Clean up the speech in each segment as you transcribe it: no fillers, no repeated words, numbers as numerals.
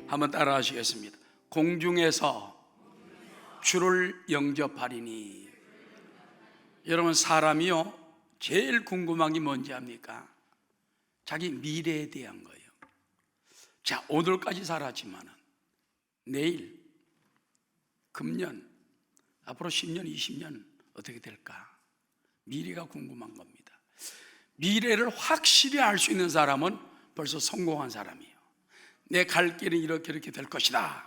한번 따라 하시겠습니다. 공중에서 주를 영접하리니. 여러분, 사람이요 제일 궁금한 게 뭔지 압니까? 자기 미래에 대한 거예요. 자, 오늘까지 살았지만은 내일, 금년, 앞으로 10년, 20년 어떻게 될까? 미래가 궁금한 겁니다. 미래를 확실히 알 수 있는 사람은 벌써 성공한 사람이에요. 내 갈 길은 이렇게 될 것이다.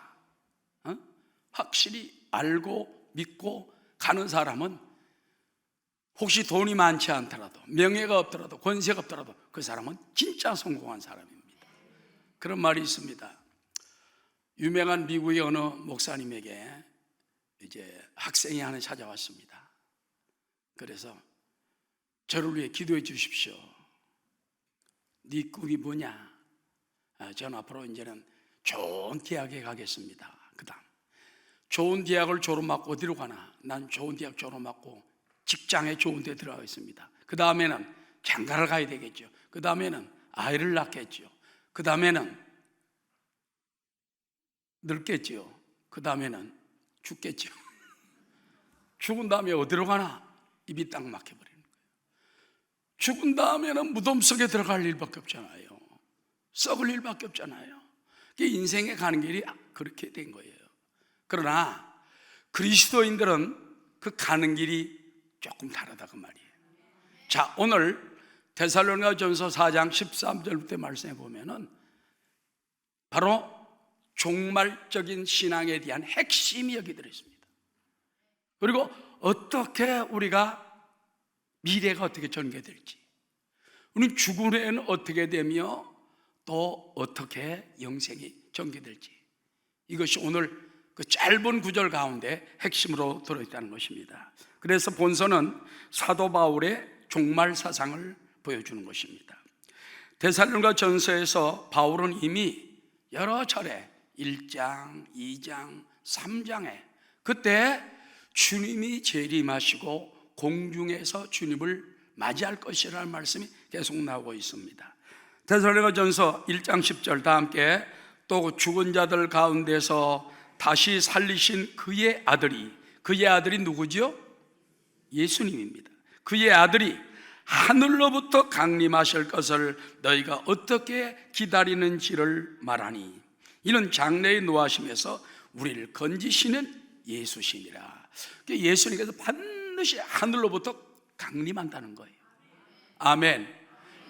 확실히 알고 믿고 가는 사람은 혹시 돈이 많지 않더라도, 명예가 없더라도, 권세가 없더라도 그 사람은 진짜 성공한 사람입니다. 그런 말이 있습니다. 유명한 미국의 어느 목사님에게 이제 학생이 하나 찾아왔습니다. 그래서 저를 위해 기도해 주십시오. 네 꿈이 뭐냐? 저는 앞으로 이제는 좋은 대학에 가겠습니다. 그 다음 좋은 대학을 졸업하고 어디로 가나? 난 좋은 대학 졸업하고 직장에 좋은 데 들어가겠습니다. 그 다음에는 장가를 가야 되겠죠. 그 다음에는 아이를 낳겠죠. 그 다음에는 늙겠죠. 그 다음에는 죽겠죠. 죽은 다음에 어디로 가나? 입이 딱 막혀버리는 거예요. 죽은 다음에는 무덤 속에 들어갈 일밖에 없잖아요. 썩을 일밖에 없잖아요. 인생에 가는 길이 그렇게 된 거예요. 그러나 그리스도인들은 그 가는 길이 조금 다르다 그 말이에요. 자, 오늘 데살로니가전서 4장 13절부터 말씀해 보면은 바로 종말적인 신앙에 대한 핵심이 여기 들어있습니다. 그리고 어떻게 우리가 미래가 어떻게 전개될지, 우리 죽은 후에는 어떻게 되며 또 어떻게 영생이 전개될지, 이것이 오늘 그 짧은 구절 가운데 핵심으로 들어있다는 것입니다. 그래서 본서는 사도 바울의 종말 사상을 보여주는 것입니다. 데살로니가 전서에서 바울은 이미 여러 차례 1장, 2장, 3장에 그때 주님이 재림하시고 공중에서 주님을 맞이할 것이라는 말씀이 계속 나오고 있습니다. 데살로니가 전서 1장 10절 다 함께, 또 죽은 자들 가운데서 다시 살리신 그의 아들이 누구죠? 예수님입니다. 그의 아들이 하늘로부터 강림하실 것을 너희가 어떻게 기다리는지를 말하니, 이는 장래에 노하심에서 우리를 건지시는 예수시니라. 예수님께서 반드시 하늘로부터 강림한다는 거예요. 아멘.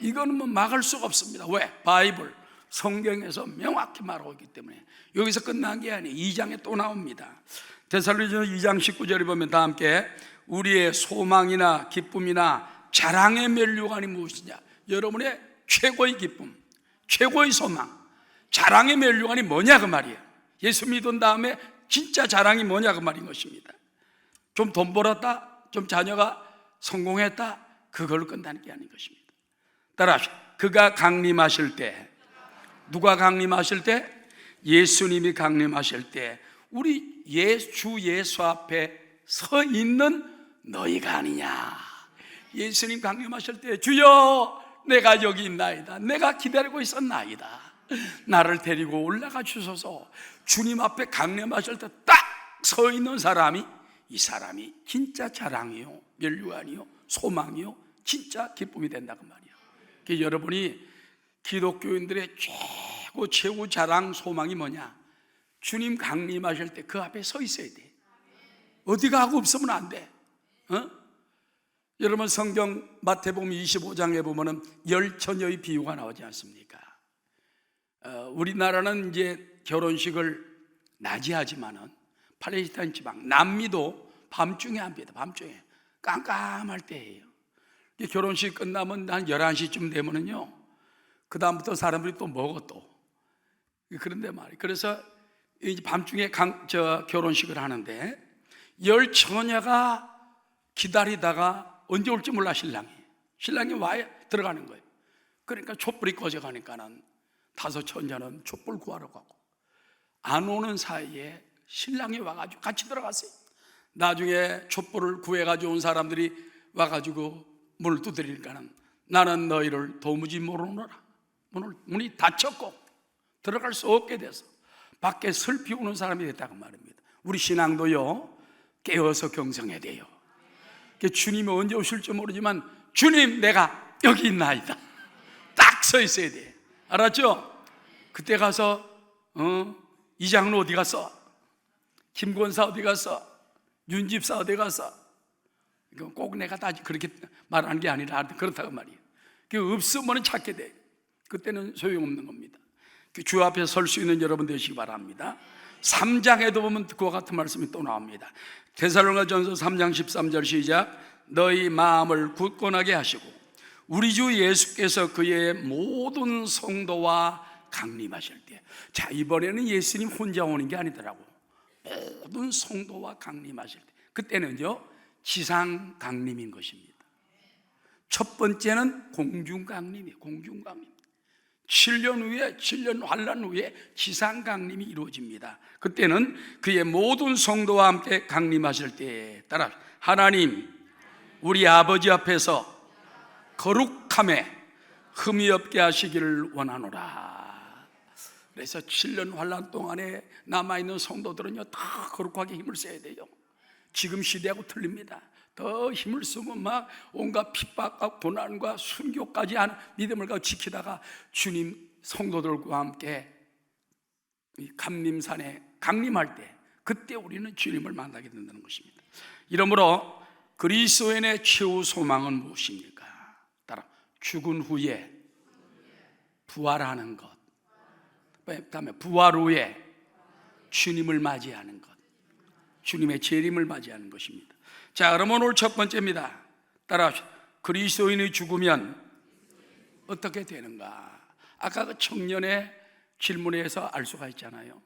이거는 뭐 막을 수가 없습니다. 왜? 바이블, 성경에서 명확히 말하고 있기 때문에. 여기서 끝난 게 아니에요. 2장에 또 나옵니다. 데살로니가전서 2장 19절에 보면 다 함께, 우리의 소망이나 기쁨이나 자랑의 면류관이 무엇이냐? 여러분의 최고의 기쁨, 최고의 소망, 자랑의 면류관이 뭐냐 그 말이에요. 예수 믿은 다음에 진짜 자랑이 뭐냐 그 말인 것입니다. 좀 돈 벌었다, 좀 자녀가 성공했다, 그걸로 끝나는 게 아닌 것입니다. 따라합시다. 그가 강림하실 때, 누가 강림하실 때? 예수님이 강림하실 때 우리 주 예수 앞에 서 있는 너희가 아니냐. 예수님 강림하실 때 주여 내가 여기 있나이다, 내가 기다리고 있었나이다, 나를 데리고 올라가 주소서. 주님 앞에 강림하실 때 딱 서 있는 사람이, 이 사람이 진짜 자랑이요, 면류관이요, 소망이요, 진짜 기쁨이 된다 그 말이에요. 여러분이 기독교인들의 최고 자랑 소망이 뭐냐? 주님 강림하실 때 그 앞에 서 있어야 돼. 어디 가고 없으면 안 돼. 여러분, 성경 마태복음 25장에 보면은 열 처녀의 비유가 나오지 않습니까? 우리나라는 이제 결혼식을 낮에 하지만은 팔레스타인 지방 남미도 밤중에 합니다. 밤중에 깜깜할 때예요. 결혼식 끝나면 한 11시쯤 되면은요, 그 다음부터 사람들이 또 먹어 또. 그런데 말이에요. 그래서 이제 밤중에 결혼식을 하는데 열 처녀가 기다리다가 언제 올지 몰라. 신랑이 와야 들어가는 거예요. 그러니까 촛불이 꺼져가니까는 5 처녀는 촛불 구하러 가고, 안 오는 사이에 신랑이 와가지고 같이 들어갔어요. 나중에 촛불을 구해가지고 온 사람들이 와가지고 문을 두드리니까는, 나는 너희를 도무지 모르노라. 문이 닫혔고 들어갈 수 없게 돼서 밖에 슬피 우는 사람이 됐다고 말입니다. 우리 신앙도요, 깨어서 경성해야 돼요. 주님이 언제 오실지 모르지만 주님 내가 여기 있나이다, 딱 서 있어야 돼. 알았죠? 그때 가서 이장로 어디 갔어? 김권사 어디 갔어? 윤집사 어디 갔어? 이건 꼭 내가 다 그렇게 말하는 게 아니라 그렇다고 말이에요. 없으면 찾게 돼. 그때는 소용없는 겁니다. 주 앞에 설 수 있는 여러분 되시기 바랍니다. 3장에도 보면 그와 같은 말씀이 또 나옵니다. 데살로니가전서 3장 13절 시작. 너희 마음을 굳건하게 하시고 우리 주 예수께서 그의 모든 성도와 강림하실 때, 자, 이번에는 예수님 혼자 오는 게 아니더라고. 모든 성도와 강림하실 때, 그때는요 지상 강림인 것입니다. 첫 번째는 공중 강림이에요. 공중 강림. 7년 후에, 7년 환란 후에 지상 강림이 이루어집니다. 그때는 그의 모든 성도와 함께 강림하실 때에 따라 하나님 우리 아버지 앞에서 거룩함에 흠이 없게 하시기를 원하노라. 그래서 7년 환란 동안에 남아있는 성도들은요 다 거룩하게 힘을 써야 돼요. 지금 시대하고 틀립니다. 더 힘을 쓰면 막 온갖 핍박과 고난과 순교까지 하는 믿음을 가지고 지키다가 주님 성도들과 함께 감림산에 강림할 때, 그때 우리는 주님을 만나게 된다는 것입니다. 이러므로 그리스도인의 최후 소망은 무엇입니까? 따라 죽은 후에 부활하는 것, 그다음에 부활 후에 주님을 맞이하는 것, 주님의 재림을 맞이하는 것입니다. 자, 그러면 오늘 첫 번째입니다. 따라 그리스도인이 죽으면 어떻게 되는가? 아까 그 청년의 질문에서 알 수가 있잖아요.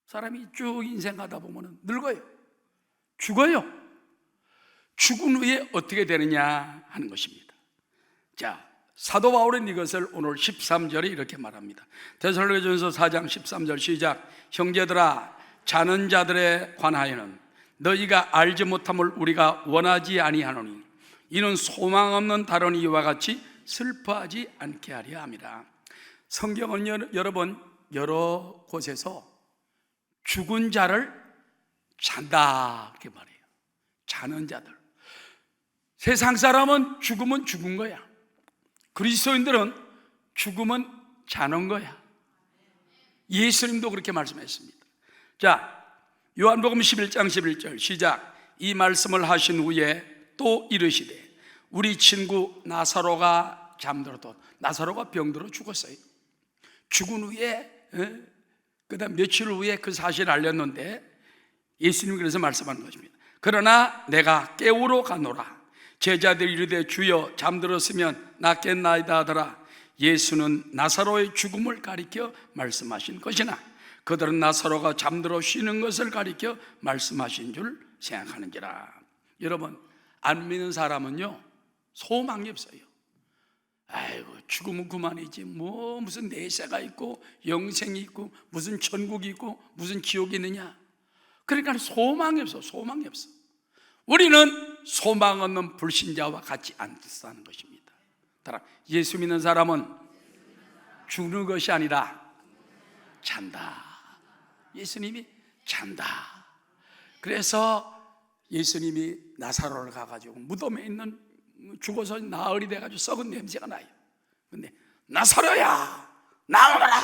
사람이 쭉 인생하다 보면 늙어요, 죽어요. 죽은 후에 어떻게 되느냐 하는 것입니다. 자, 사도 바울은 이것을 오늘 13절에 이렇게 말합니다. 데살로니가전서 4장 13절 시작. 형제들아, 자는 자들에 관하여는 너희가 알지 못함을 우리가 원하지 아니하노니 이는 소망 없는 다른 이와 같이 슬퍼하지 않게 하려 함이라. 성경은 여러분 여러 곳에서 죽은 자를 잔다 이렇게 말해요. 자는 자들. 세상 사람은 죽으면 죽은 거야. 그리스도인들은 죽으면 자는 거야. 예수님도 그렇게 말씀했습니다. 자, 요한복음 11장 11절 시작. 이 말씀을 하신 후에 또 이르시되 우리 친구 나사로가 잠들었다. 나사로가 병들어 죽었어요. 죽은 후에 그다음 며칠 후에 그 사실을 알렸는데 예수님이 그래서 말씀하는 것입니다. 그러나 내가 깨우러 가노라. 제자들이 이르되 주여 잠들었으면 낫겠나이다 하더라. 예수는 나사로의 죽음을 가리켜 말씀하신 것이나 그들은 나사로가 잠들어 쉬는 것을 가리켜 말씀하신 줄 생각하는지라. 여러분, 안 믿는 사람은요 소망이 없어요. 아이고 죽으면 그만이지, 뭐 무슨 내세가 있고 영생이 있고 무슨 천국이 있고 무슨 지옥이 있느냐. 그러니까 소망이 없어. 소망이 없어. 우리는 소망 없는 불신자와 같이 안 사는 것입니다. 따라 예수 믿는 사람은 죽는 것이 아니라 잔다. 예수님이 잔다. 그래서 예수님이 나사로를 가가지고 무덤에 있는, 죽어서 나흘이 돼가지고 썩은 냄새가 나요. 근데 나사로야 나오너라.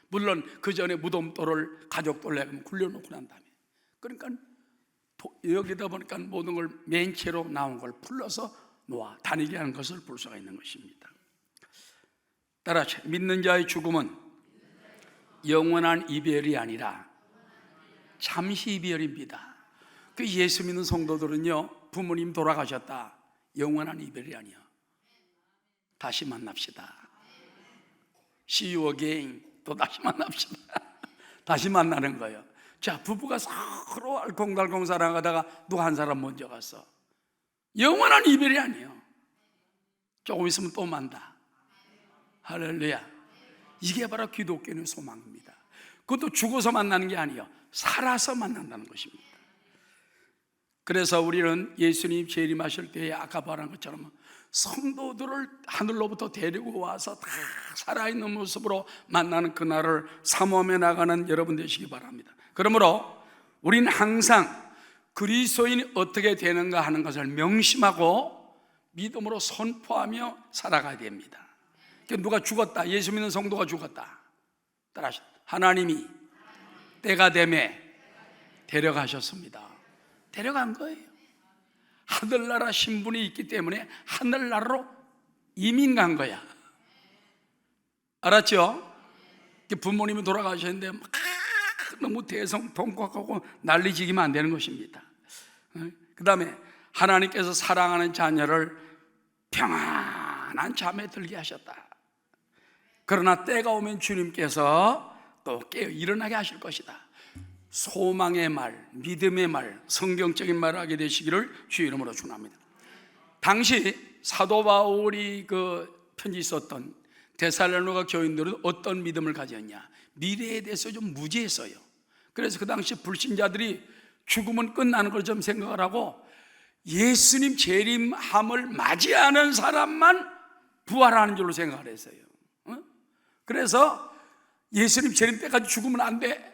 물론 그 전에 무덤돌을 가족들 내가 굴려놓고 난 다음에, 그러니까 여기다 보니까 모든 걸 맨체로 나온 걸 풀러서 놓아 다니게 하는 것을 볼 수가 있는 것입니다. 따라 믿는 자의 죽음은 영원한 이별이 아니라 잠시 이별입니다. 그 예수 믿는 성도들은요, 부모님 돌아가셨다, 영원한 이별이 아니야. 다시 만납시다. See you again. 또 다시 만납시다. 다시 만나는 거예요. 자, 부부가 서로 알콩달콩 사랑하다가 누가 한 사람 먼저 갔어. 영원한 이별이 아니에요. 조금 있으면 또 만나. 할렐루야. 이게 바로 기독교의 소망입니다. 그것도 죽어서 만나는 게 아니에요. 살아서 만난다는 것입니다. 그래서 우리는 예수님 재림하실 때에 아까 말한 것처럼 성도들을 하늘로부터 데리고 와서 다 살아있는 모습으로 만나는 그날을 사모하며 나가는 여러분 되시기 바랍니다. 그러므로 우리는 항상 그리스도인이 어떻게 되는가 하는 것을 명심하고 믿음으로 선포하며 살아가야 됩니다. 누가 죽었다, 예수 믿는 성도가 죽었다, 따라하시다. 하나님이 때가 되매 데려가셨습니다. 데려간 거예요. 하늘나라 신분이 있기 때문에 하늘나라로 이민 간 거야. 알았죠? 부모님이 돌아가셨는데 막 너무 대성통곡하고 난리지기면 안 되는 것입니다. 그 다음에 하나님께서 사랑하는 자녀를 평안한 잠에 들게 하셨다. 그러나 때가 오면 주님께서 또 깨어 일어나게 하실 것이다. 소망의 말, 믿음의 말, 성경적인 말을 하게 되시기를 주의 이름으로 축원합니다. 당시 사도 바울이 그 편지 썼던 데살로니가 교인들은 어떤 믿음을 가졌냐? 미래에 대해서 좀 무지했어요. 그래서 그 당시 불신자들이 죽으면 끝나는 걸 좀 생각을 하고 예수님 재림함을 맞이하는 사람만 부활하는 줄로 생각을 했어요. 그래서 예수님 재림 때까지 죽으면 안 돼.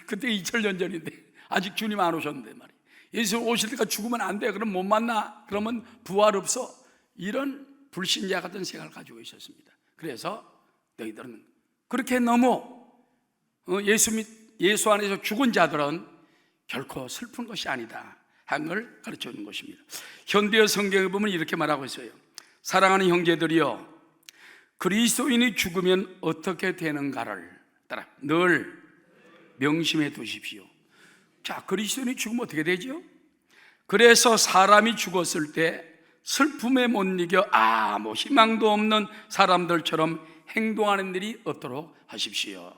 그때 2000년 전인데 아직 주님 안 오셨는데 말이에요. 예수님 오실 때까지 죽으면 안 돼. 그럼 못 만나. 그러면 부활 없어. 이런 불신자 같은 생각을 가지고 있었습니다. 그래서 너희들은 그렇게 너무 예수 안에서 죽은 자들은 결코 슬픈 것이 아니다 한 걸 가르쳐 주는 것입니다. 현대어 성경에 보면 이렇게 말하고 있어요. 사랑하는 형제들이여, 그리스도인이 죽으면 어떻게 되는가를 따라 늘 명심해 두십시오. 자, 그리스도인이 죽으면 어떻게 되죠? 그래서 사람이 죽었을 때 슬픔에 못 이겨 아무 희망도 없는 사람들처럼 행동하는 일이 없도록 하십시오.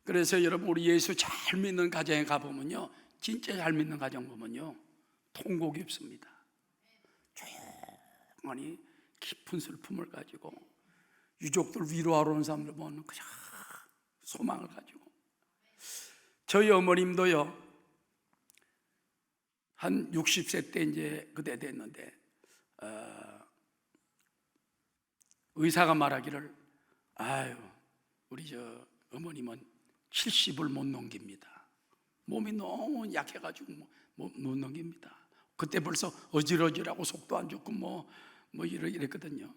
그래서 여러분, 우리 예수 잘 믿는 가정에 가보면요, 진짜 잘 믿는 가정 보면요, 통곡이 없습니다. 조용히 깊은 슬픔을 가지고 유족들 위로하러 온 사람들 보면 그냥 소망을 가지고. 저희 어머님도요, 한 60세 때 이제 그때 됐는데 의사가 말하기를, 아유, 우리 저 어머님은 70을 못 넘깁니다. 몸이 너무 약해가지고 못 넘깁니다. 그때 벌써 어질어질하고 속도 안 좋고 뭐 이랬거든요.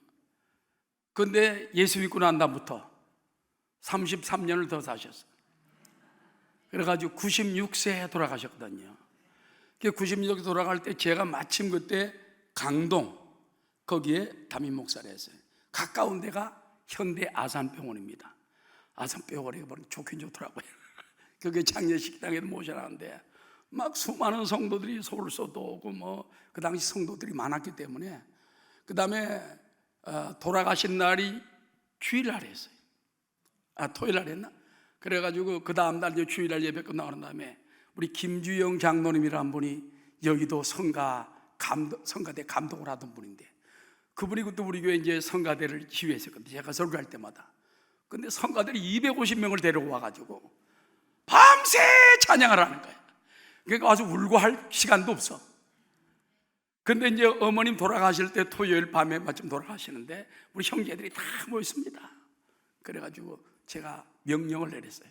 근데 예수 믿고 난 다음부터 33년을 더 사셨어요. 그래가지고 96세에 돌아가셨거든요. 96세 돌아갈 때 제가 마침 그때 강동 거기에 담임 목사를 했어요. 가까운 데가 현대 아산병원입니다. 아산병원에 가보니 좋긴 좋더라고요. 거기 장례식장에도 모셔놨는데 막 수많은 성도들이 서울서도 오고 그 당시 성도들이 많았기 때문에, 그 다음에 돌아가신 날이 주일날이었어요. 토요일날 했나? 그래가지고 그 다음날 주일날 예배 끝나고 난 다음에 우리 김주영 장로님이라는 분이 여기도 성가대 감독을 하던 분인데, 그분이 그때 우리 교회 이제 성가대를 지휘했었거든요. 제가 설교할 때마다. 근데 성가대를 250명을 데리고 와가지고 밤새 찬양을 하는 거야. 그러니까 와서 울고 할 시간도 없어. 근데 이제 어머님 돌아가실 때 토요일 밤에 마침 돌아가시는데 우리 형제들이 다 모였습니다. 그래가지고 제가 명령을 내렸어요.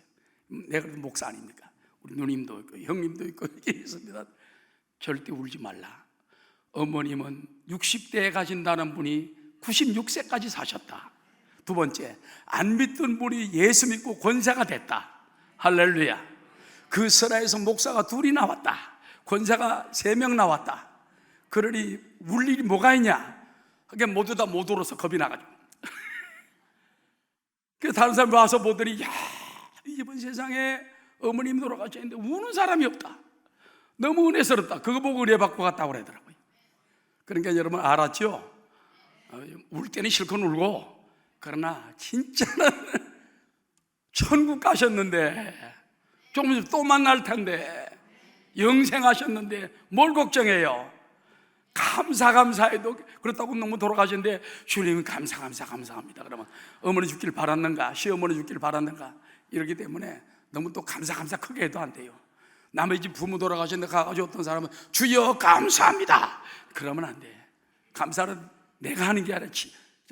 내가 목사 아닙니까? 우리 누님도 있고 형님도 있고 이렇게 있습니다. 절대 울지 말라. 어머님은 60대에 가신다는 분이 96세까지 사셨다. 두 번째, 안 믿던 분이 예수 믿고 권사가 됐다. 할렐루야. 그 설화에서 목사가 2이 나왔다. 권사가 3명 나왔다. 그러니 울 일이 뭐가 있냐? 그게 모두 다 못 울어서 겁이 나가지고. 그래서 다른 사람이 와서 보더니, 야, 이번 세상에 어머님 돌아가셨는데 우는 사람이 없다. 너무 은혜스럽다. 그거 보고 은혜 받고 갔다고 그러더라고요. 그러니까 여러분 알았죠? 울 때는 실컷 울고, 그러나 진짜는 천국 가셨는데 조금 있으면 또 만날 텐데, 영생하셨는데 뭘 걱정해요? 감사해도 그렇다고 너무 돌아가셨는데 주님은 감사합니다. 그러면 어머니 죽길 바랐는가, 시어머니 죽길 바랐는가, 이러기 때문에 너무 또 감사 크게 해도 안 돼요. 남의 집 부모 돌아가셨는데 가가지고 어떤 사람은 주여 감사합니다 그러면 안 돼. 감사는 내가 하는 게 아니라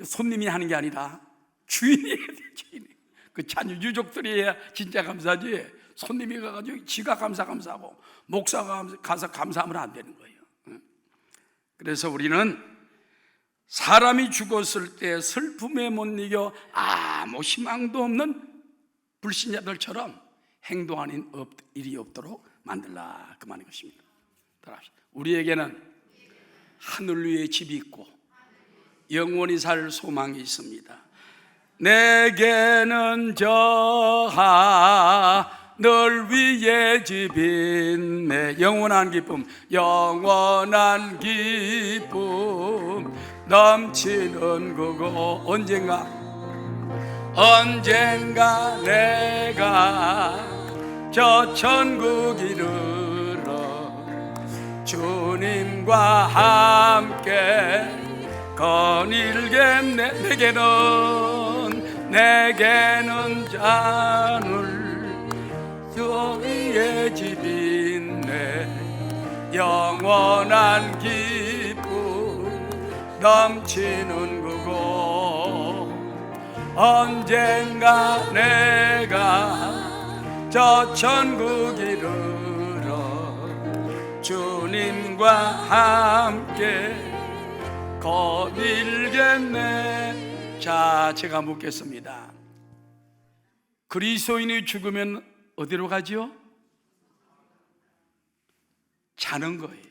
손님이 하는 게 아니라 주인이 해야 돼. 주인이. 그 자녀 유족들이 해야 진짜 감사지. 손님이 가가지고 지가 감사하고 목사가 가서 감사하면 안 되는 거예요. 그래서 우리는 사람이 죽었을 때 슬픔에 못 이겨 아무 희망도 없는 불신자들처럼 행동하는 일이 없도록 만들라, 그 말인 것입니다. 우리에게는 하늘 위에 집이 있고 영원히 살 소망이 있습니다. 내게는 저 하늘 위에 집이 있네. 영원한 기쁨, 영원한 기쁨 넘치는 그곳. 언젠가 내가 저 천국 이르러 주님과 함께 거닐겠네. 내게는 하늘 저 위에 집이 있네. 영원한 기쁨 넘치는 그곳. 언젠가 내가 저 천국 이르러 주님과 함께 거닐겠네. 자, 제가 묻겠습니다. 그리스도인이 죽으면 어디로 가지요? 자는 거예요.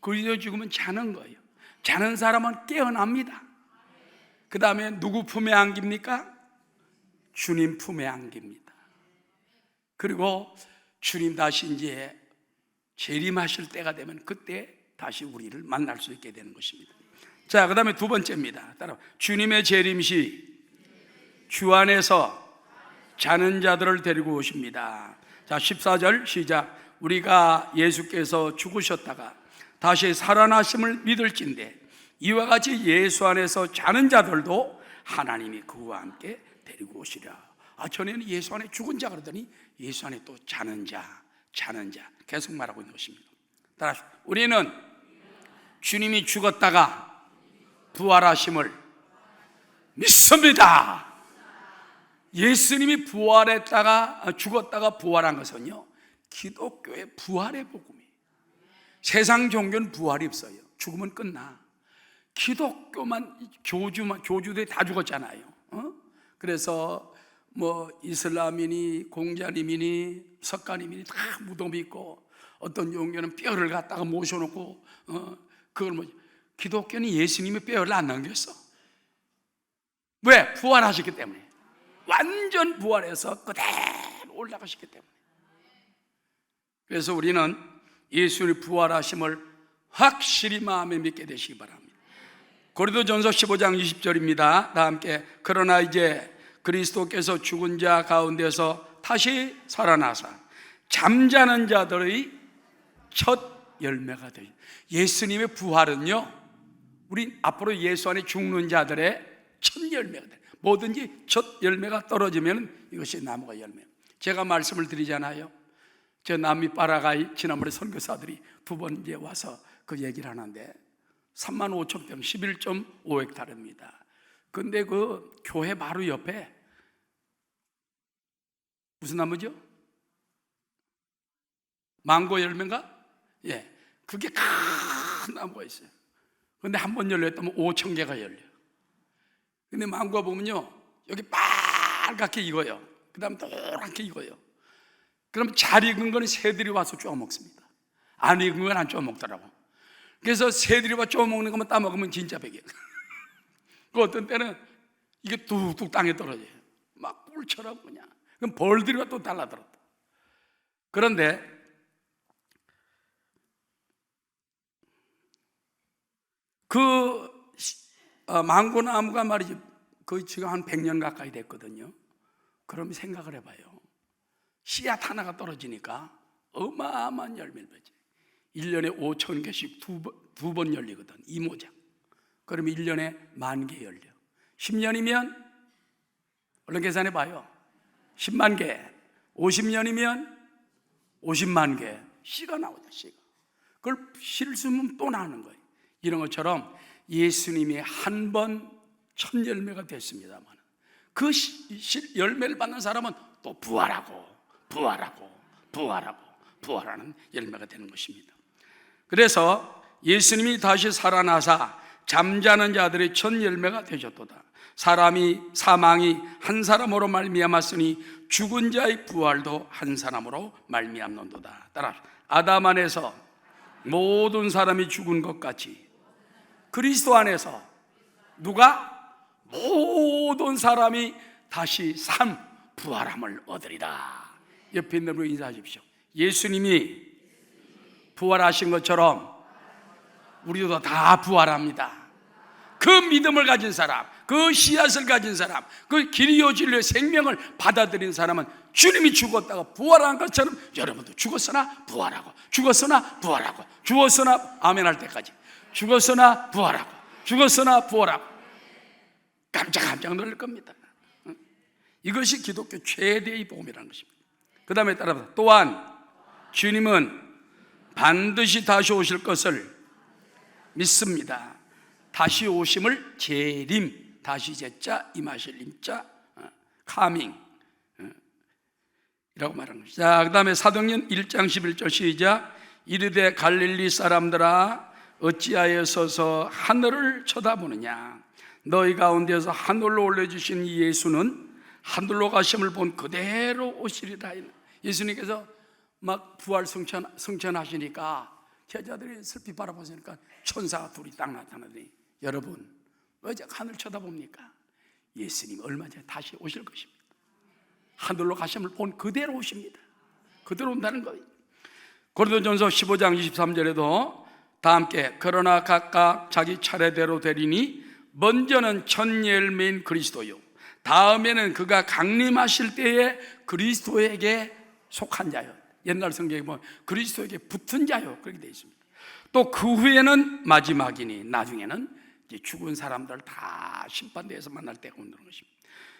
그리스도인이 죽으면 자는 거예요. 자는 사람은 깨어납니다. 그 다음에 누구 품에 안깁니까? 주님 품에 안깁니다. 그리고 주님 다시 이제 재림하실 때가 되면 그때 다시 우리를 만날 수 있게 되는 것입니다. 자, 그 다음에 두 번째입니다. 따라 주님의 재림시 주 안에서 자는 자들을 데리고 오십니다. 자, 14절 시작. 우리가 예수께서 죽으셨다가 다시 살아나심을 믿을진대 이와 같이 예수 안에서 자는 자들도 하나님이 그와 함께 데리고 오시리라. 전에는 예수 안에 죽은 자 그러더니 예수 안에 또 자는 자 계속 말하고 있는 것입니다. 따라서 우리는 주님이 죽었다가 부활하심을 믿습니다. 예수님이 부활했다가 죽었다가 부활한 것은요, 기독교의 부활의 복음이에요. 세상 종교는 부활이 없어요. 죽으면 끝나. 기독교만 교주들이 다 죽었잖아요. 그래서 뭐 이슬람이니 공자님이니 석가님이니 다 무덤이 있고, 어떤 종교는 뼈를 갖다가 모셔놓고 그걸 뭐, 기독교는 예수님이 뼈를 안 남겼어. 왜? 부활하셨기 때문에. 완전 부활해서 그대로 올라가셨기 때문에. 그래서 우리는 예수님의 부활하심을 확실히 마음에 믿게 되시기 바랍니다. 고린도전서 15장 20절입니다. 다 함께. 그러나 이제 그리스도께서 죽은 자 가운데서 다시 살아나사 잠자는 자들의 첫 열매가 되죠. 예수님의 부활은요, 우리 앞으로 예수 안에 죽는 자들의 첫 열매가 돼요. 뭐든지 첫 열매가 떨어지면 이것이 나무가 열매. 제가 말씀을 드리잖아요. 저 남미 파라과이 지난번에 선교사들이 두 번 이제 와서 그 얘기를 하는데 35,000평 11.5헥타르입니다. 근데 그 교회 바로 옆에 무슨 나무죠? 망고 열매인가? 예, 그게 큰 나무가 있어요. 근데 한 번 열렸다면 5,000개가 열려요. 근데 망고가 보면요, 여기 빨갛게 익어요. 그 다음에 노랗게 익어요. 그럼 잘 익은 거는 새들이 와서 쪼아 먹습니다. 안 익은 건 안 쪼아 먹더라고. 그래서 새들이 와서 쪼아 먹는 것만 따먹으면 진짜 백이에요. 그 어떤 때는 이게 뚝뚝 땅에 떨어져요. 막 꿀처럼 그냥. 그럼 벌들이 와 또 달라들었다. 그런데 그 망고나무가 말이지, 거의 지금 한 100년 가까이 됐거든요. 그럼 생각을 해봐요. 씨앗 하나가 떨어지니까 어마어마한 열매를 맺지. 1년에 5,000개씩 두 번 열리거든, 이모작. 그러면 1년에 10,000개 열려. 10년이면 얼른 계산해봐요. 10만 개. 50년이면 50만 개. 씨가 나오죠, 씨가. 그걸 씨를 쓰면 또 나오는 거예요. 이런 것처럼 예수님이 한 번 첫 열매가 됐습니다만 그 열매를 받는 사람은 또 부활하고 부활하는 열매가 되는 것입니다. 그래서 예수님이 다시 살아나사 잠자는 자들의 첫 열매가 되셨도다. 사망이 한 사람으로 말미암았으니 죽은 자의 부활도 한 사람으로 말미암는도다. 따라 아담 안에서 모든 사람이 죽은 것 같이 그리스도 안에서 누가? 모든 사람이 다시 부활함을 얻으리라. 옆에 있는 분으로 인사하십시오. 예수님이 부활하신 것처럼 우리도 다 부활합니다. 그 믿음을 가진 사람, 그 씨앗을 가진 사람, 그 길이요 진리의 생명을 받아들인 사람은 주님이 죽었다가 부활한 것처럼 여러분도 죽었으나 부활하고 죽었으나 부활하고 죽었으나 아멘 할 때까지 죽었으나 부활하고 깜짝 놀랄 겁니다. 이것이 기독교 최대의 복음이라는 것입니다. 그 다음에 따라서 또한 주님은 반드시 다시 오실 것을 믿습니다. 다시 오심을 재림, 다시 제자, 임하실 임자, 카밍 이라고 말하는 것이죠. 자, 그 다음에 사도행전 1장 11절 시작. 이르되 갈릴리 사람들아 어찌하여 서서 하늘을 쳐다보느냐. 너희 가운데서 하늘로 올려주신 이 예수는 하늘로 가심을 본 그대로 오시리라. 예수님께서 막 부활 승천하시니까 제자들이 슬피 바라보시니까 천사가 둘이 딱 나타나더니 여러분 왜 하늘 쳐다봅니까? 예수님 얼마 전에 다시 오실 것입니다. 하늘로 가심을 본 그대로 오십니다. 그대로 온다는 거예요. 고린도전서 15장 23절에도 다 함께 그러나 각각 자기 차례대로 되리니 먼저는 첫 열매인 그리스도요 다음에는 그가 강림하실 때에 그리스도에게 속한 자요. 옛날 성경에 보면 그리스도에게 붙은 자요 그렇게 되어 있습니다. 또 그 후에는 마지막이니 나중에는 이제 죽은 사람들 다 심판대에서 만날 때가 온다는 것입니다.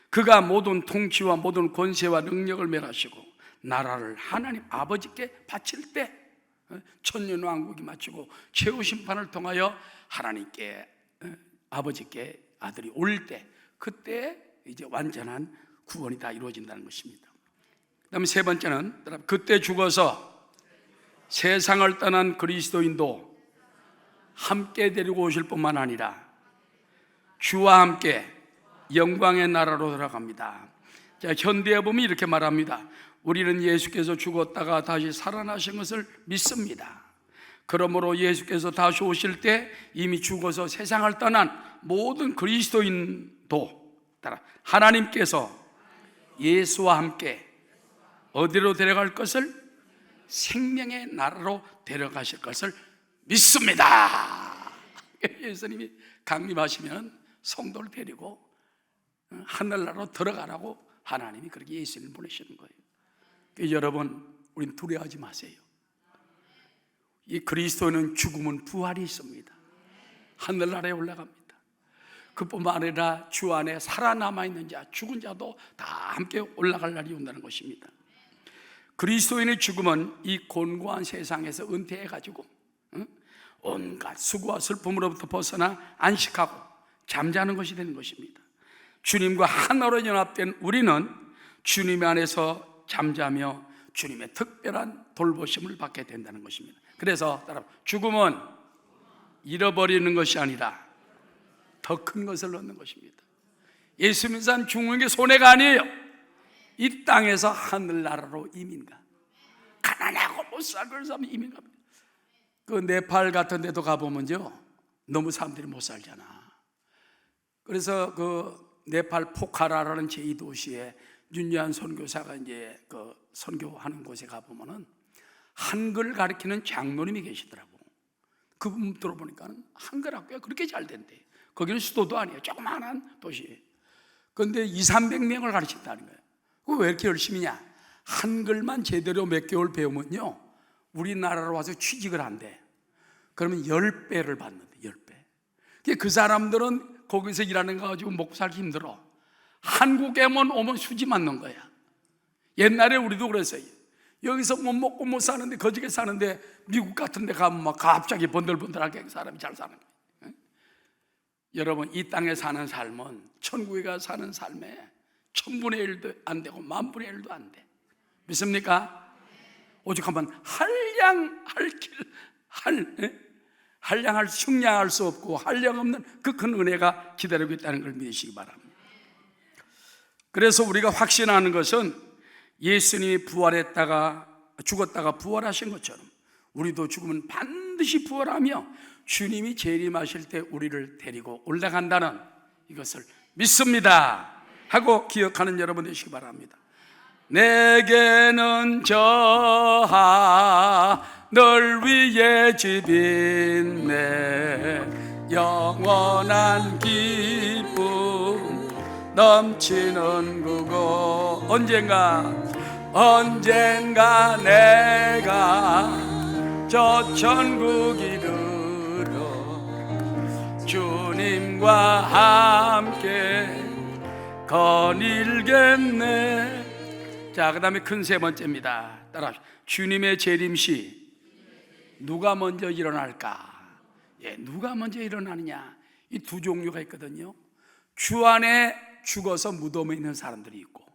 그가 모든 통치와 모든 권세와 능력을 멸하시고 나라를 하나님 아버지께 바칠 때 천년왕국이 마치고 최후 심판을 통하여 하나님께 아버지께 아들이 올 때 그때 이제 완전한 구원이 다 이루어진다는 것입니다. 그 다음에 세 번째는 그때 죽어서 세상을 떠난 그리스도인도 함께 데리고 오실 뿐만 아니라 주와 함께 영광의 나라로 들어갑니다. 자, 현대에 보면 이렇게 말합니다. 우리는 예수께서 죽었다가 다시 살아나신 것을 믿습니다. 그러므로 예수께서 다시 오실 때 이미 죽어서 세상을 떠난 모든 그리스도인도 따라 하나님께서 예수와 함께 어디로 데려갈 것을? 생명의 나라로 데려가실 것을 믿습니다. 예수님이 강림하시면 성도를 데리고 하늘나라로 들어가라고 하나님이 그렇게 예수님을 보내시는 거예요. 여러분, 우린 두려워하지 마세요. 이 그리스도는 죽음은 부활이 있습니다. 하늘나라에 올라갑니다. 그뿐만 아니라 주 안에 살아남아 있는 자, 죽은 자도 다 함께 올라갈 날이 온다는 것입니다. 그리스도인의 죽음은 이 곤고한 세상에서 은퇴해가지고 온갖 수고와 슬픔으로부터 벗어나 안식하고 잠자는 것이 되는 것입니다. 주님과 하나로 연합된 우리는 주님 안에서 잠자며 주님의 특별한 돌보심을 받게 된다는 것입니다. 그래서 죽음은 잃어버리는 것이 아니라 더 큰 것을 얻는 것입니다. 예수 믿는 사람 죽는 게 손해가 아니에요. 이 땅에서 하늘나라로 이민가. 가난하고 못 살고 사람이 이민갑니다. 그 네팔 같은 데도 가보면요, 너무 사람들이 못 살잖아. 그래서 그 네팔 포카라라는 제2도시에 윤여한 선교사가 이제 그 선교하는 곳에 가보면은 한글 가르치는 장로님이 계시더라고. 그분 들어보니까 한글 학교가 그렇게 잘 된대. 거기는 수도도 아니에요. 조그마한 도시예요. 그런데 200~300명을 가르친다는 거예요. 그거 왜 이렇게 열심히냐? 한글만 제대로 몇 개월 배우면요, 우리나라로 와서 취직을 한대. 그러면 10배를 받는데, 10배. 그 사람들은 거기서 일하는 거 가지고 먹고 살기 힘들어. 한국에만 오면 수지 맞는 거야. 옛날에 우리도 그랬어요. 여기서 못 먹고 못 사는데, 거지게 사는데 미국 같은 데 가면 막 갑자기 번들번들하게 사람이 잘 사는 거예요. 여러분, 이 땅에 사는 삶은 천국에 가 사는 삶에 1000분의 1도 안 되고 10,000분의 1도 안 돼. 믿습니까? 오직 한번 흉량할 수 없고 한량없는 그 큰 은혜가 기다리고 있다는 걸 믿으시기 바랍니다. 그래서 우리가 확신하는 것은 예수님이 부활했다가 죽었다가 부활하신 것처럼 우리도 죽으면 반드시 부활하며 주님이 재림하실 때 우리를 데리고 올라간다는 이것을 믿습니다 하고 기억하는 여러분 되시기 바랍니다. 내게는 저 하늘 위에 집이 있네, 영원한 기쁨 넘치는 그곳. 언젠가 내가 저 천국 이르러 주님과 함께 거닐겠네. 자, 그 다음에 큰 세 번째입니다. 따라합시다. 주님의 재림시 누가 먼저 일어날까? 누가 먼저 일어나느냐? 이 두 종류가 있거든요. 주 안에 죽어서 무덤에 있는 사람들이 있고,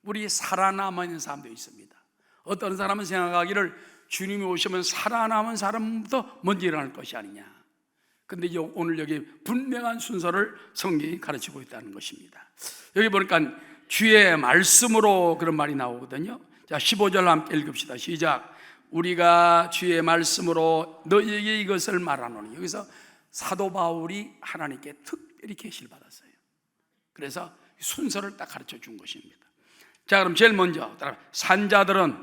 우리 살아남아 있는 사람도 있습니다. 어떤 사람은 생각하기를 주님이 오시면 살아남은 사람부터 먼저 일어날 것이 아니냐. 근데 오늘 여기 분명한 순서를 성경이 가르치고 있다는 것입니다. 여기 보니까 주의 말씀으로 그런 말이 나오거든요. 자, 15절 함께 읽읍시다. 시작. 우리가 주의 말씀으로 너희에게 이것을 말하노니. 여기서 사도 바울이 하나님께 특별히 계시를 받았어요. 그래서 순서를 딱 가르쳐 준 것입니다. 자, 그럼 제일 먼저 산자들은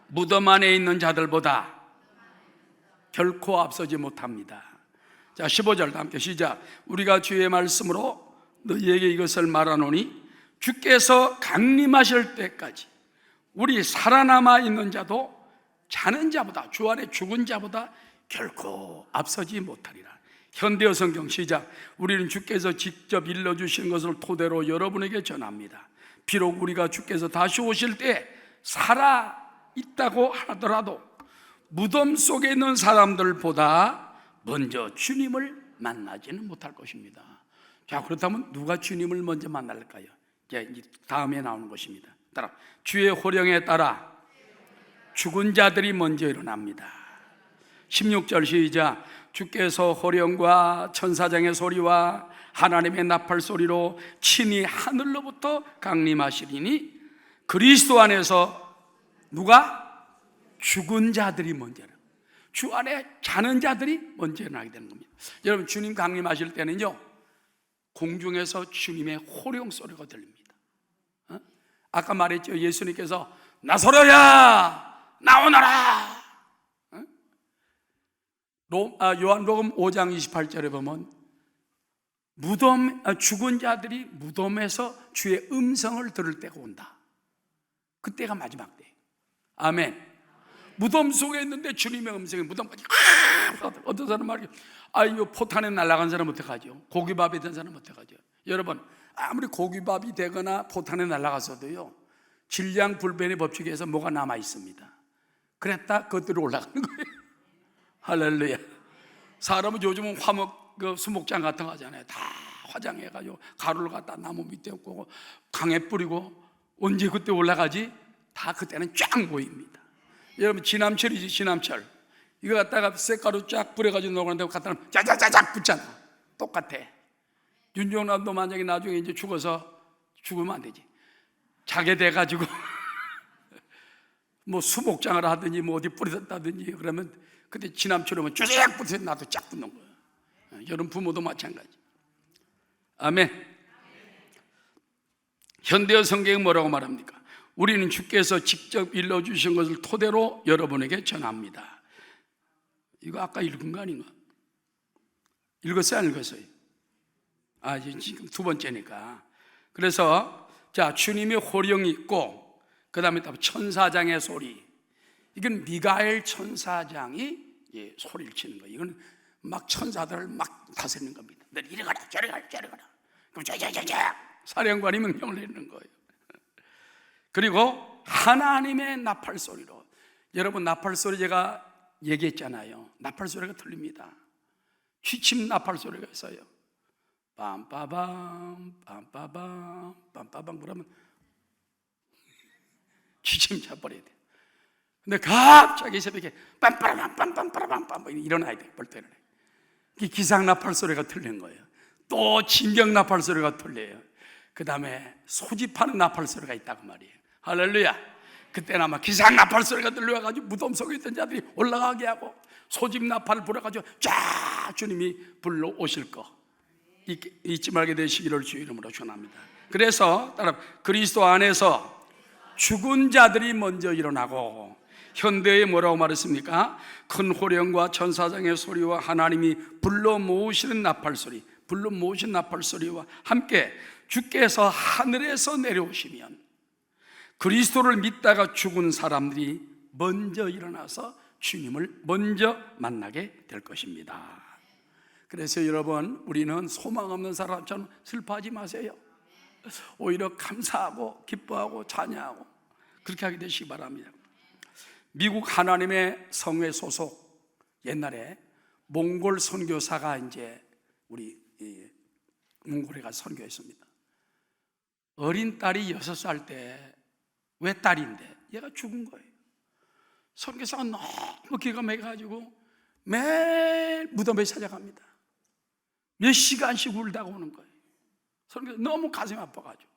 무덤 안에 있는 자들보다 결코 앞서지 못합니다. 자, 15절 함께 시작. 우리가 주의 말씀으로 너희에게 이것을 말하노니 주께서 강림하실 때까지 우리 살아남아 있는 자도 자는 자보다, 주 안에 죽은 자보다 결코 앞서지 못하리라. 현대어 성경 시작. 우리는 주께서 직접 일러주신 것을 토대로 여러분에게 전합니다. 비록 우리가 주께서 다시 오실 때 살아 있다고 하더라도 무덤 속에 있는 사람들보다 먼저 주님을 만나지는 못할 것입니다. 자, 그렇다면 누가 주님을 먼저 만날까요? 이제 다음에 나오는 것입니다. 따라 주의 호령에 따라 죽은 자들이 먼저 일어납니다. 16절 시작. 주께서 호령과 천사장의 소리와 하나님의 나팔 소리로 친히 하늘로부터 강림하시리니 그리스도 안에서 누가? 죽은 자들이 먼저 일어납니다. 주 안에 자는 자들이 먼저 일어나게 되는 겁니다. 여러분, 주님 강림하실 때는요, 공중에서 주님의 호령 소리가 들립니다. 아까 말했죠. 예수님께서 나서로야 나오너라. 요한복음 5장 28절에 보면 죽은 자들이 무덤에서 주의 음성을 들을 때가 온다. 그때가 마지막 때. 아멘. 무덤 속에 있는데 주님의 음성이 무덤까지 어떤 사람 말이에요. 이거 포탄에 날아간 사람 어떡하죠? 고기밥이 된 사람 어떡하죠? 여러분, 아무리 고기밥이 되거나 포탄에 날아가서도요, 질량불변의 법칙에서 뭐가 남아 있습니다. 그랬다 그것들이 올라가는 거예요. 할렐루야. 사람은 요즘은 수목장 같은 거 하잖아요. 다 화장해가지고 가루를 갖다 나무 밑에 꽂고 강에 뿌리고 언제 그때 올라가지? 다 그때는 쫙 보입니다. 여러분, 지남철이지, 지남철. 이거 갖다가 쇳가루 쫙 뿌려가지고 녹는데 갖다 놓으면 짜자자작 붙잖아. 똑같아. 윤종남도 만약에 나중에 이제 죽으면 안 되지. 자게 돼가지고 뭐 수목장을 하든지 뭐 어디 뿌리다든지 그러면 그때 지남철 오면 쫙 붙어서 나도 쫙 붙는 거예요. 여러분 부모도 마찬가지. 아멘. 현대어 성경이 뭐라고 말합니까? 우리는 주께서 직접 일러주신 것을 토대로 여러분에게 전합니다. 이거 아까 읽은 거 아닌가? 읽었어요? 안 읽었어요? 지금 두 번째니까. 그래서 자, 주님의 호령이 있고 그 다음에 천사장의 소리. 이건 미가엘 천사장이 소리를 치는 거예요. 이건 막 천사들을 막 다스리는 겁니다. 너 이리 가라 저리 가라 저리 가라. 그럼 자자자자 사령관이 명령을 내리는 거예요. 그리고 하나님의 나팔 소리로. 여러분, 나팔 소리 제가 얘기했잖아요. 나팔 소리가 들립니다. 취침 나팔 소리가 있어요. 빰빠밤 빰빠밤 빰빠밤 그러면 기침 차버려야 돼. 근데 갑자기 새벽에 빰빠라밤 빰빰빠라밤 빰 일어나야 돼. 벌떡 일어나야 돼. 이게 기상나팔 소리가 들리는 거예요. 또 진격나팔 소리가 들려요. 그 다음에 소집하는 나팔 소리가 있다고 말이에요. 할렐루야. 그때는 아마 기상나팔 소리가 들려가지고 무덤 속에 있던 자들이 올라가게 하고 소집나팔을 불어가지고 쫙 주님이 불러오실 거 잊지 말게 되시기를 주 이름으로 축원합니다. 그래서 따라 그리스도 안에서 죽은 자들이 먼저 일어나고, 현대에 뭐라고 말했습니까? 큰 호령과 천사장의 소리와 하나님이 불러 모으시는 나팔 소리, 불러 모으신 나팔 소리와 함께 주께서 하늘에서 내려오시면 그리스도를 믿다가 죽은 사람들이 먼저 일어나서 주님을 먼저 만나게 될 것입니다. 그래서 여러분, 우리는 소망 없는 사람처럼 슬퍼하지 마세요. 오히려 감사하고 기뻐하고 찬양하고 그렇게 하게 되시기 바랍니다. 미국 하나님의 성회 소속 옛날에 몽골 선교사가 이제 우리 몽골에 가서 선교했습니다. 어린 딸이 6살 때, 왜 딸인데 얘가 죽은 거예요. 선교사가 너무 기가 막혀가지고 매일 무덤에 찾아갑니다. 몇 시간씩 울다가 오는 거예요. 선교사 너무 가슴이 아파가지고.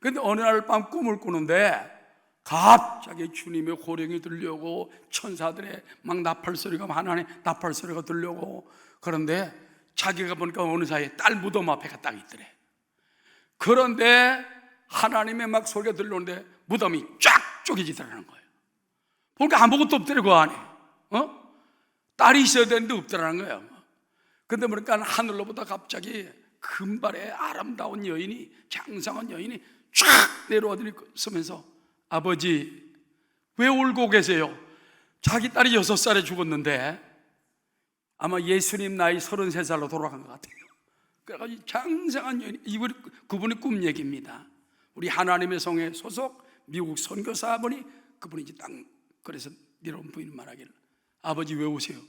그런데 어느 날 밤 꿈을 꾸는데 갑자기 주님의 호령이 들려오고 천사들의 막 나팔 소리가, 하나님의 나팔 소리가 들려오고, 그런데 자기가 보니까 어느 사이에 딸 무덤 앞에가 딱 있더래. 그런데 하나님의 막 소리가 들려오는데 무덤이 쫙 쪼개지더라는 거예요. 보니까 아무것도 없더래. 그 안에 딸이 있어야 되는데 없더라는 거예요. 근데 보니까 하늘로부터 갑자기 금발의 아름다운 여인이, 장성한 여인이 쫙 내려와서면서 아버지 왜 울고 계세요? 자기 딸이 6살에 죽었는데 아마 예수님 나이 33살로 돌아간 것 같아요. 그래가지고 장성한 여인, 그분이 꿈 얘기입니다. 우리 하나님의 성에 소속 미국 선교사분이, 그분이 이제 딱 그래서 내려온 부인이 말하기를, 아버지 왜 오세요?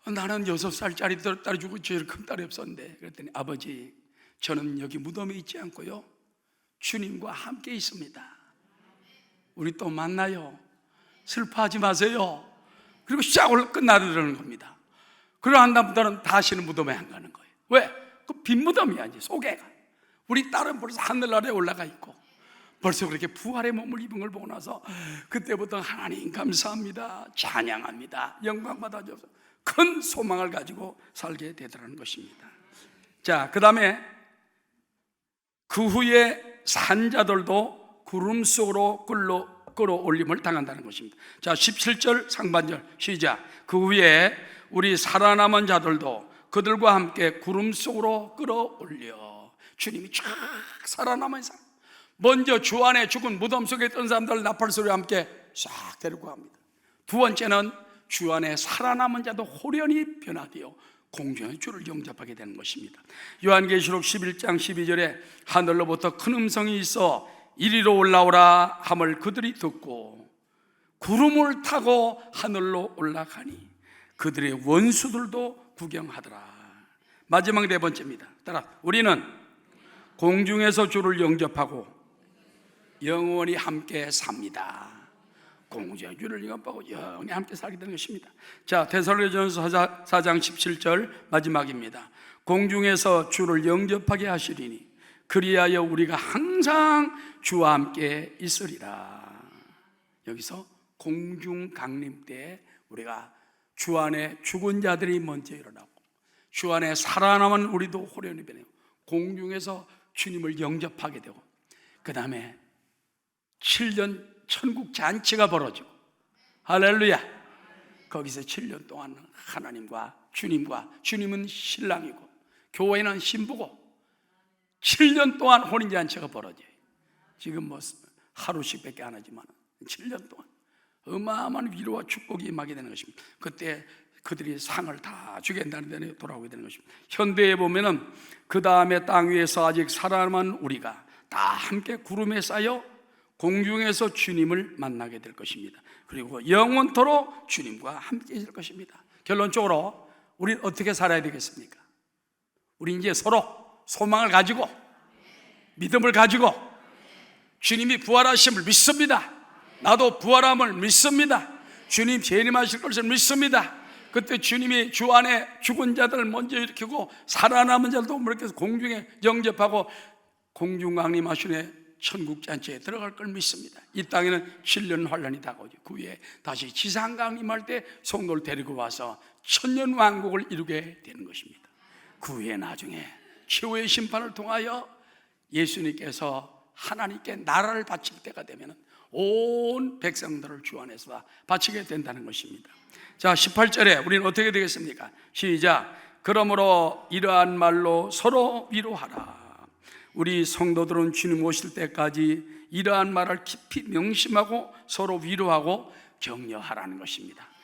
나는 6살짜리 딸이 죽고 제일 큰 딸이 없었는데. 그랬더니 아버지, 저는 여기 무덤에 있지 않고요, 주님과 함께 있습니다. 우리 또 만나요. 슬퍼하지 마세요. 그리고 시작을 끝나려는 겁니다. 그러고 한 다음부터는 다시는 무덤에 안 가는 거예요. 왜? 그 빈 무덤이야 이제 소개가. 우리 딸은 벌써 하늘나라에 올라가 있고 벌써 그렇게 부활의 몸을 입은 걸 보고 나서 그때부터 하나님 감사합니다, 찬양합니다, 영광 받아줘서 큰 소망을 가지고 살게 되더라는 것입니다. 자, 그 다음에 그 후에 산자들도 구름 속으로 끌어올림을 당한다는 것입니다. 자, 17절 상반절 시작. 그 후에 우리 살아남은 자들도 그들과 함께 구름 속으로 끌어올려. 주님이 쫙 살아남은 사람, 먼저 주 안에 죽은 무덤 속에 있던 사람들 나팔 소리와 함께 싹 데리고 갑니다. 두 번째는 주 안에 살아남은 자도 호련히 변화되어 공중의 주를 영접하게 되는 것입니다. 요한계시록 11장 12절에 하늘로부터 큰 음성이 있어 이리로 올라오라 함을 그들이 듣고 구름을 타고 하늘로 올라가니 그들의 원수들도 구경하더라. 마지막 네 번째입니다. 따라, 우리는 공중에서 주를 영접하고 영원히 함께 삽니다. 공중의 주를 영접하고 영원히 함께 살게 되는 것입니다. 자, 데살로니가전서 4장 17절 마지막입니다. 공중에서 주를 영접하게 하시리니 그리하여 우리가 항상 주와 함께 있으리라. 여기서 공중 강림 때 우리가 주 안에 죽은 자들이 먼저 일어나고 주 안에 살아남은 우리도 호련히 변해요. 공중에서 주님을 영접하게 되고 그 다음에 7년 천국 잔치가 벌어지고, 할렐루야, 거기서 7년 동안 하나님과 주님은 신랑이고 교회는 신부고 7년 동안 혼인잔치가 벌어져요. 지금 뭐 하루씩 밖에 안 하지만 7년 동안 어마어마한 위로와 축복이 임하게 되는 것입니다. 그때 그들이 상을 다 주게 된다는 데에 돌아오게 되는 것입니다. 현대에 보면은 그 다음에 땅 위에서 아직 살아남은 우리가 다 함께 구름에 쌓여 공중에서 주님을 만나게 될 것입니다. 그리고 영원토록 주님과 함께 있을 것입니다. 결론적으로 우리는 어떻게 살아야 되겠습니까? 우리 이제 서로 소망을 가지고, 믿음을 가지고 주님이 부활하심을 믿습니다. 나도 부활함을 믿습니다. 주님 재림하실 것을 믿습니다. 그때 주님이 주 안에 죽은 자들을 먼저 일으키고 살아남은 자들도 이렇게 공중에 영접하고 공중 강림하시네 천국 잔치에 들어갈 걸 믿습니다. 이 땅에는 7년 환란이 다가오죠. 그 후에 다시 지상 강림할 때 성도를 데리고 와서 천년 왕국을 이루게 되는 것입니다. 그 후에 나중에 최후의 심판을 통하여 예수님께서 하나님께 나라를 바칠 때가 되면 온 백성들을 주 안에서 바치게 된다는 것입니다. 자, 18절에 우리는 어떻게 되겠습니까? 시작. 그러므로 이러한 말로 서로 위로하라. 우리 성도들은 주님 오실 때까지 이러한 말을 깊이 명심하고 서로 위로하고 격려하라는 것입니다.